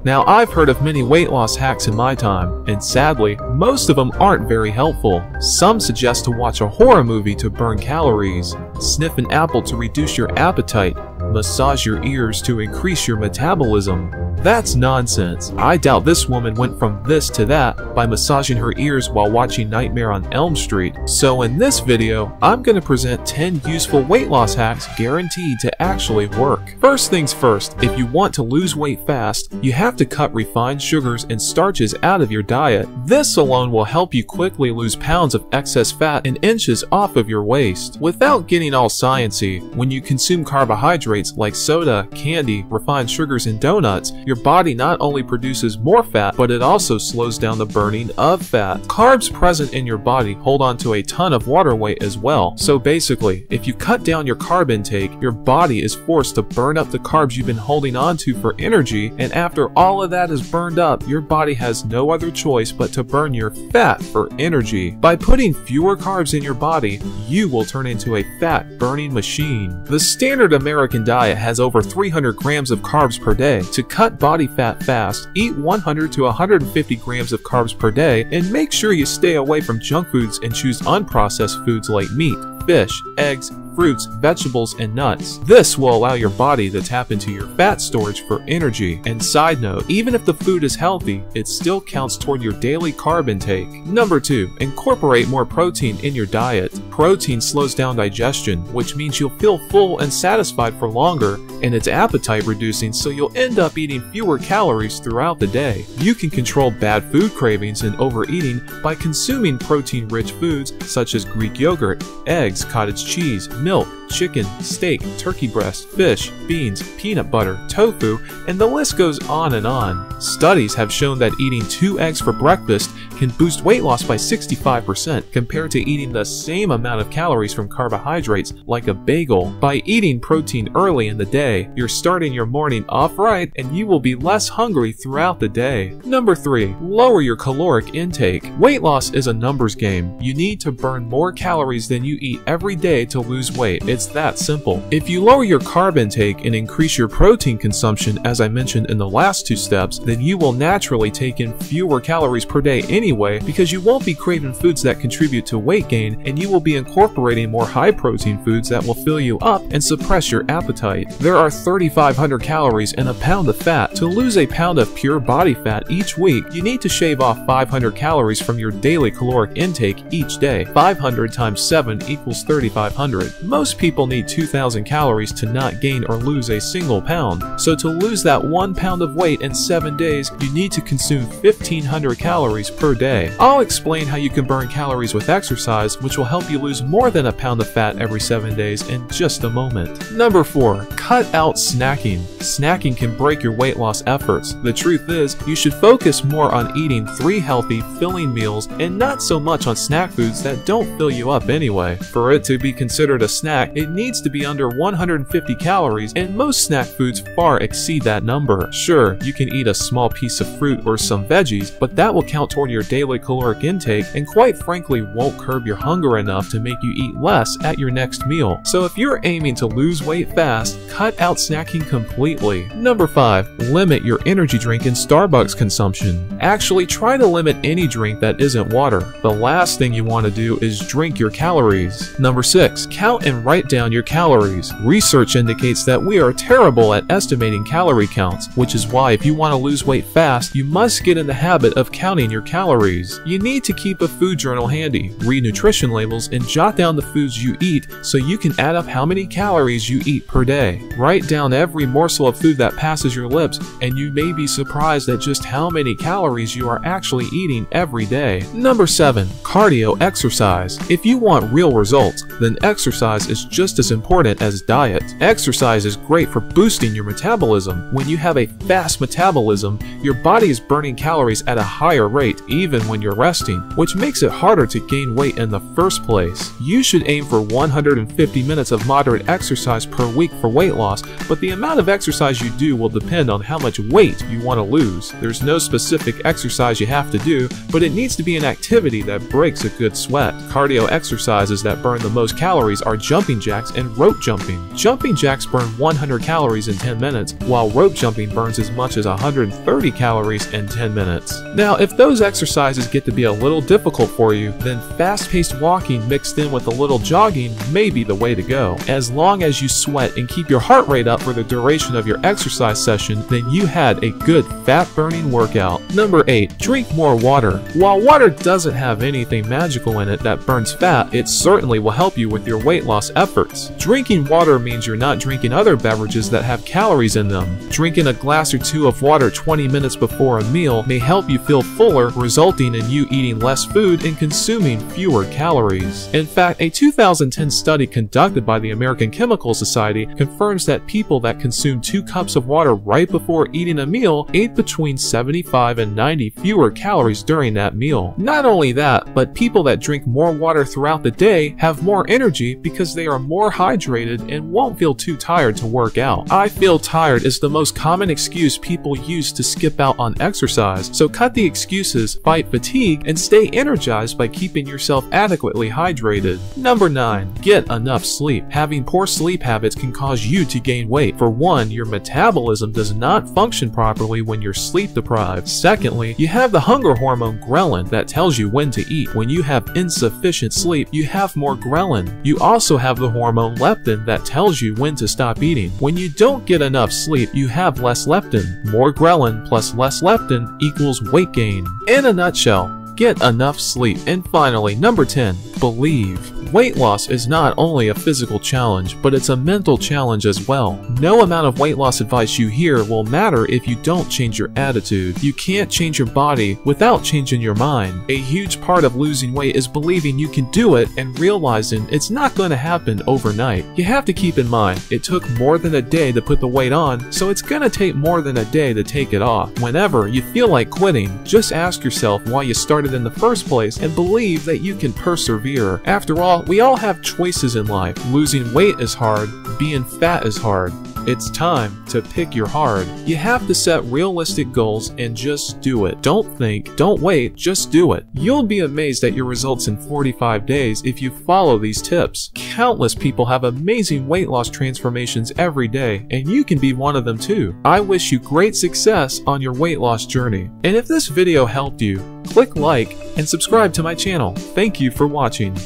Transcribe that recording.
Now, I've heard of many weight loss hacks in my time, and sadly, most of them aren't very helpful. Some suggest to watch a horror movie to burn calories, sniff an apple to reduce your appetite, massage your ears to increase your metabolism. That's nonsense. I doubt this woman went from this to that by massaging her ears while watching Nightmare on Elm Street. So in this video, I'm going to present 10 useful weight loss hacks guaranteed to actually work. First things first, if you want to lose weight fast, you have to cut refined sugars and starches out of your diet. This alone will help you quickly lose pounds of excess fat and inches off of your waist. Without getting all sciencey, when you consume carbohydrates like soda, candy, refined sugars, and donuts, your body not only produces more fat, but it also slows down the burning of fat. Carbs present in your body hold on to a ton of water weight as well. So basically, if you cut down your carb intake, your body is forced to burn up the carbs you've been holding on to for energy, and after all of that is burned up, your body has no other choice but to burn your fat for energy. By putting fewer carbs in your body, you will turn into a fat burning machine. The standard American diet has over 300 grams of carbs per day. To cut body fat fast, eat 100 to 150 grams of carbs per day, and make sure you stay away from junk foods and choose unprocessed foods like meat, fish, eggs, fruits, vegetables, and nuts. This will allow your body to tap into your fat storage for energy. And side note, even if the food is healthy, it still counts toward your daily carb intake. Number 2, incorporate more protein in your diet. Protein slows down digestion, which means you'll feel full and satisfied for longer, and it's appetite reducing, so you'll end up eating fewer calories throughout the day. You can control bad food cravings and overeating by consuming protein-rich foods such as Greek yogurt, eggs, cottage cheese, milk, chicken, steak, turkey breast, fish, beans, peanut butter, tofu, and the list goes on and on. Studies have shown that eating 2 eggs for breakfast can boost weight loss by 65% compared to eating the same amount of calories from carbohydrates like a bagel. By eating protein early in the day, you're starting your morning off right and you will be less hungry throughout the day. Number 3, lower your caloric intake. Weight loss is a numbers game. You need to burn more calories than you eat every day to lose weight. It's that simple. If you lower your carb intake and increase your protein consumption, as I mentioned in the last 2 steps, then you will naturally take in fewer calories per day anyway, because you won't be craving foods that contribute to weight gain, and you will be incorporating more high protein foods that will fill you up and suppress your appetite. There are 3,500 calories in a pound of fat. To lose a pound of pure body fat each week, you need to shave off 500 calories from your daily caloric intake each day. 500 times 7 equals 3,500. Most people need 2,000 calories to not gain or lose a single pound. So to lose that 1 pound of weight in 7 days, you need to consume 1,500 calories per day. I'll explain how you can burn calories with exercise, which will help you lose more than a pound of fat every 7 days in just a moment. Number 4, cut out snacking. Snacking can break your weight loss efforts. The truth is, you should focus more on eating 3 healthy, filling meals and not so much on snack foods that don't fill you up anyway. For it to be considered a snack, it needs to be under 150 calories, and most snack foods far exceed that number. Sure, you can eat a small piece of fruit or some veggies, but that will count toward your daily caloric intake and quite frankly won't curb your hunger enough to make you eat less at your next meal. So if you're aiming to lose weight fast, cut out snacking completely. Number 5, limit your energy drink and Starbucks consumption. Actually, try to limit any drink that isn't water. The last thing you want to do is drink your calories. Number 6, count and write down your calories. Research indicates that we are terrible at estimating calorie counts, which is why if you want to lose weight fast, you must get in the habit of counting your calories. You need to keep a food journal handy, read nutrition labels, and jot down the foods you eat so you can add up how many calories you eat per day. Write down every morsel of food that passes your lips, and you may be surprised at just how many calories you are actually eating every day. Number 7, cardio exercise. If you want real results, then exercise is just as important as diet. Exercise is great for boosting your metabolism. When you have a fast metabolism, your body is burning calories at a higher rate even when you're resting, which makes it harder to gain weight in the first place. You should aim for 150 minutes of moderate exercise per week for weight loss, but the amount of exercise you do will depend on how much weight you want to lose. There's no specific exercise you have to do, but it needs to be an activity that breaks a good sweat. Cardio exercises that burn the most calories are jumping jacks and rope jumping. Jumping jacks burn 100 calories in 10 minutes, while rope jumping burns as much as 130 calories in 10 minutes. Now, if those exercises get to be a little difficult for you, then fast-paced walking mixed in with a little jogging may be the way to go. As long as you sweat and keep your heart rate up for the duration of your exercise session, then you had a good fat-burning workout. Number 8. Drink more water. While water doesn't have anything magical in it that burns fat, it certainly will help you with your weight loss efforts. Drinking water means you're not drinking other beverages that have calories in them. Drinking a glass or two of water 20 minutes before a meal may help you feel fuller, resulting in you eating less food and consuming fewer calories. In fact, a 2010 study conducted by the American Chemical Society confirms that people that consume 2 cups of water right before eating a meal ate between 75 and 90 fewer calories during that meal. Not only that, but people that drink more water throughout the day have more energy because they are more hydrated and won't feel too tired to work out. I feel tired is the most common excuse people use to skip out on exercise, so cut the excuses, fight fatigue, and stay energized by keeping yourself adequately hydrated. Number 9. Get enough sleep. Having poor sleep habits can cause you to gain weight. For one, your metabolism does not function properly when you're sleep deprived. Secondly, you have the hunger hormone ghrelin that tells you when to eat. When you have insufficient sleep, you have more ghrelin. You also have the hormone leptin that tells you when to stop eating. When you don't get enough sleep, you have less leptin. More ghrelin plus less leptin equals weight gain. In a nutshell, get enough sleep. And finally, number 10, believe. Weight loss is not only a physical challenge, but it's a mental challenge as well. No amount of weight loss advice you hear will matter if you don't change your attitude. You can't change your body without changing your mind. A huge part of losing weight is believing you can do it and realizing it's not going to happen overnight. You have to keep in mind, it took more than a day to put the weight on, so it's going to take more than a day to take it off. Whenever you feel like quitting, just ask yourself why you started in the first place and believe that you can persevere. After all, we all have choices in life. Losing weight is hard, being fat is hard. It's time to pick your hard. You have to set realistic goals and just do it. Don't think, don't wait, just do it. You'll be amazed at your results in 45 days if you follow these tips. Countless people have amazing weight loss transformations every day, and you can be one of them too. I wish you great success on your weight loss journey. And if this video helped you, click like and subscribe to my channel. Thank you for watching.